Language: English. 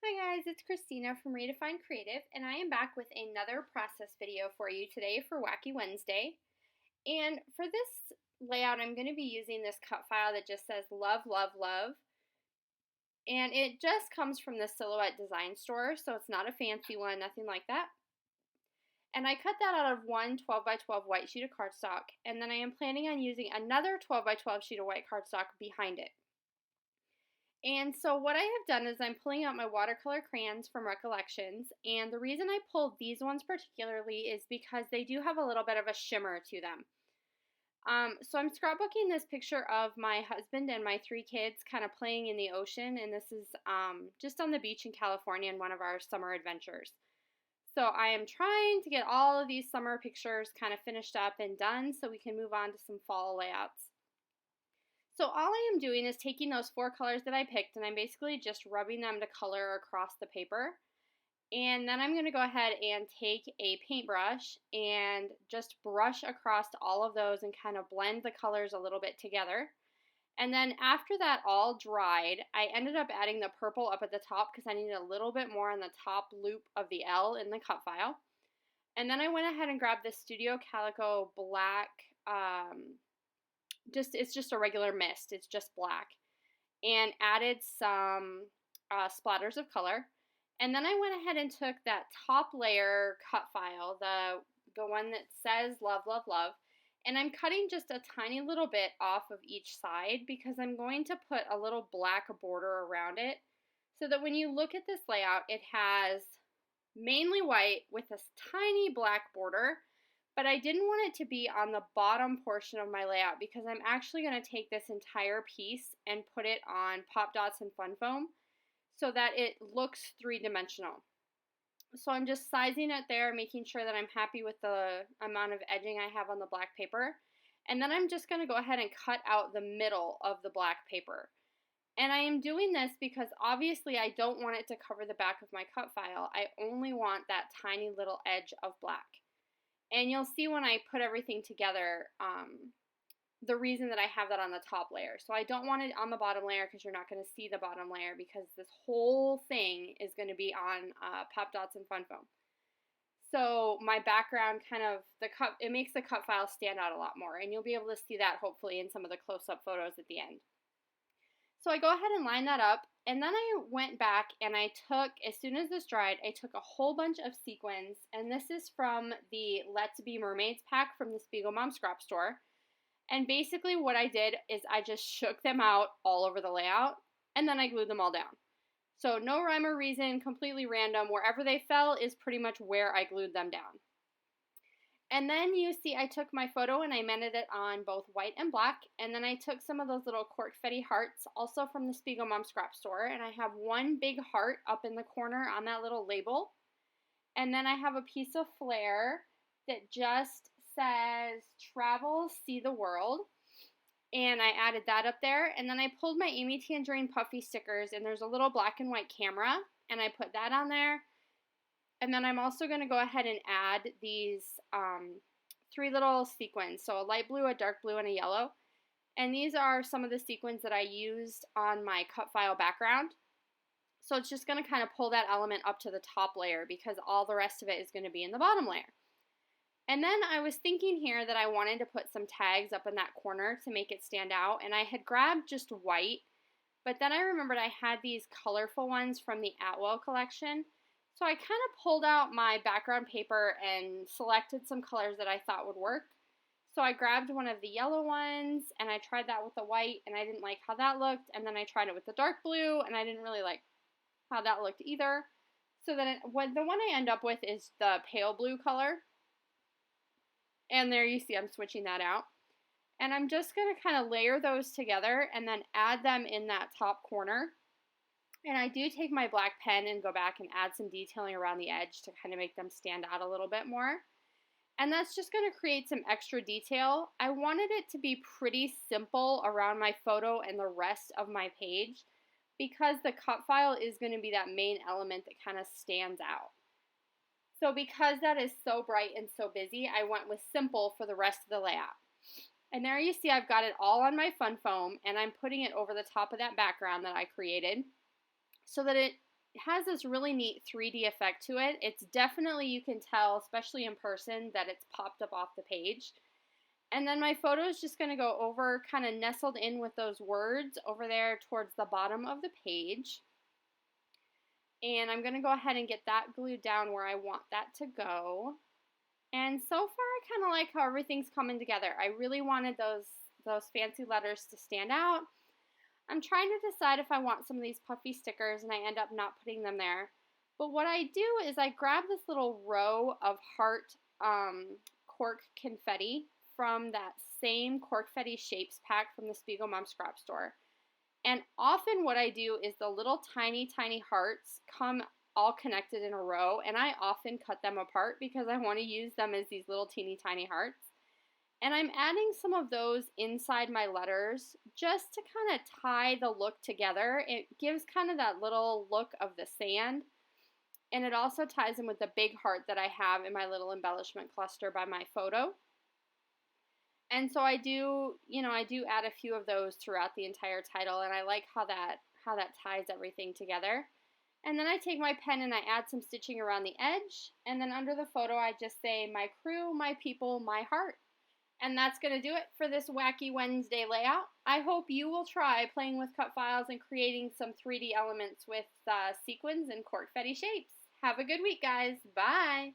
Hi guys, it's Christina from Redefine Creative, and I am back with another process video for you today for Wacky Wednesday. And for this layout, I'm going to be using this cut file that just says love, love, love. And it just comes from the Silhouette Design Store, so it's not a fancy one, nothing like that. And I cut that out of one 12 by 12 white sheet of cardstock, and then I am planning on using another 12 by 12 sheet of white cardstock behind it. And so what I have done is I'm pulling out my watercolor crayons from Recollections, and the reason I pulled these ones particularly is because they do have a little bit of a shimmer to them. So I'm scrapbooking this picture of my husband and my 3 kids kind of playing in the ocean, and this is just on the beach in California in one of our summer adventures. So I am trying to get all of these summer pictures kind of finished up and done so we can move on to some fall layouts. So all I am doing is taking those 4 colors that I picked, and I'm basically just rubbing them to color across the paper. And then I'm going to go ahead and take a paintbrush and just brush across all of those and kind of blend the colors a little bit together. And then after that all dried, I ended up adding the purple up at the top because I needed a little bit more on the top loop of the L in the cut file. And then I went ahead and grabbed the Studio Calico black, it's just a regular mist, it's just black, and added some splatters of color. And then I went ahead and took that top layer cut file, the one that says love, love, love, and I'm cutting just a tiny little bit off of each side because I'm going to put a little black border around it so that when you look at this layout, it has mainly white with a tiny black border. But I didn't want it to be on the bottom portion of my layout because I'm actually going to take this entire piece and put it on Pop Dots and Fun Foam so that it looks three-dimensional. So I'm just sizing it there, making sure that I'm happy with the amount of edging I have on the black paper. And then I'm just going to go ahead and cut out the middle of the black paper. And I am doing this because obviously I don't want it to cover the back of my cut file. I only want that tiny little edge of black. And you'll see when I put everything together, the reason that I have that on the top layer. So I don't want it on the bottom layer because you're not going to see the bottom layer because this whole thing is going to be on Pop Dots and Fun Foam. So my background it makes the cut file stand out a lot more. And you'll be able to see that hopefully in some of the close-up photos at the end. So I go ahead and line that up, and then I went back and I took, as soon as this dried, I took a whole bunch of sequins, and this is from the Let's Be Mermaids pack from the SpiegelMom scrap store. And basically what I did is I just shook them out all over the layout, and then I glued them all down. So no rhyme or reason, completely random. Wherever they fell is pretty much where I glued them down. And then you see I took my photo and I mended it on both white and black, and then I took some of those little corkfetti hearts, also from the SpiegelMom scrap store, and I have one big heart up in the corner on that little label. And then I have a piece of flair that just says travel, see the world, and I added that up there. And then I pulled my Amy Tangerine puffy stickers, and there's a little black and white camera, and I put that on there. And then I'm also going to go ahead and add these 3 little sequins, so a light blue, a dark blue, and a yellow. And these are some of the sequins that I used on my cut file background. So it's just going to kind of pull that element up to the top layer because all the rest of it is going to be in the bottom layer. And then I was thinking here that I wanted to put some tags up in that corner to make it stand out, and I had grabbed just white, but then I remembered I had these colorful ones from the Atwell collection. So I kind of pulled out my background paper and selected some colors that I thought would work. So I grabbed one of the yellow ones and I tried that with the white and I didn't like how that looked. And then I tried it with the dark blue and I didn't really like how that looked either. So then the one I end up with is the pale blue color. And there you see I'm switching that out. And I'm just going to kind of layer those together and then add them in that top corner. And I do take my black pen and go back and add some detailing around the edge to kind of make them stand out a little bit more. And that's just going to create some extra detail. I wanted it to be pretty simple around my photo and the rest of my page because the cut file is going to be that main element that kind of stands out. So because that is so bright and so busy, I went with simple for the rest of the layout. And there you see I've got it all on my fun foam and I'm putting it over the top of that background that I created, so that it has this really neat 3D effect to it. It's definitely, you can tell, especially in person, that it's popped up off the page. And then my photo is just going to go over, kind of nestled in with those words over there towards the bottom of the page. And I'm going to go ahead and get that glued down where I want that to go. And so far, I kind of like how everything's coming together. I really wanted those fancy letters to stand out. I'm trying to decide if I want some of these puffy stickers, and I end up not putting them there. But what I do is I grab this little row of heart cork confetti from that same corkfetti shapes pack from the SpiegelMom scrap store. And often what I do is the little tiny, tiny hearts come all connected in a row, and I often cut them apart because I want to use them as these little teeny tiny hearts. And I'm adding some of those inside my letters just to kind of tie the look together. It gives kind of that little look of the sand, and it also ties in with the big heart that I have in my little embellishment cluster by my photo. And so I do add a few of those throughout the entire title, and I like how that ties everything together. And then I take my pen and I add some stitching around the edge, and then under the photo I just say, my crew, my people, my heart. And that's going to do it for this Wacky Wednesday layout. I hope you will try playing with cut files and creating some 3D elements with sequins and corkfetti shapes. Have a good week, guys. Bye!